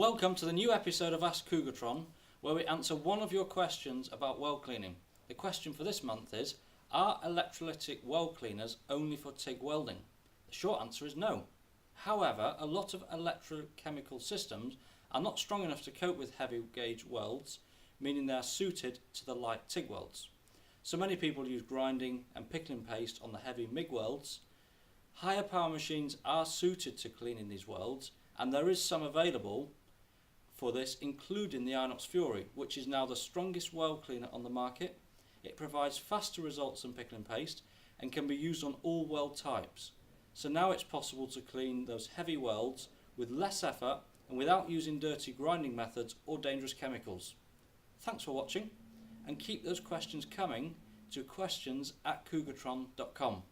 Welcome to the new episode of Ask Cougartron, where we answer one of your questions about weld cleaning. The question for this month is, are electrolytic weld cleaners only for TIG welding? The short answer is no. However, a lot of electrochemical systems are not strong enough to cope with heavy gauge welds, meaning they are suited to the light TIG welds. So many people use grinding and pickling paste on the heavy MIG welds. Higher power machines are suited to cleaning these welds, and there is some available for this, including the Inox Fury, which is now the strongest weld cleaner on the market. It provides faster results than pickling paste and can be used on all weld types. So now it's possible to clean those heavy welds with less effort and without using dirty grinding methods or dangerous chemicals. Thanks for watching, and keep those questions coming to questions@cougartron.com.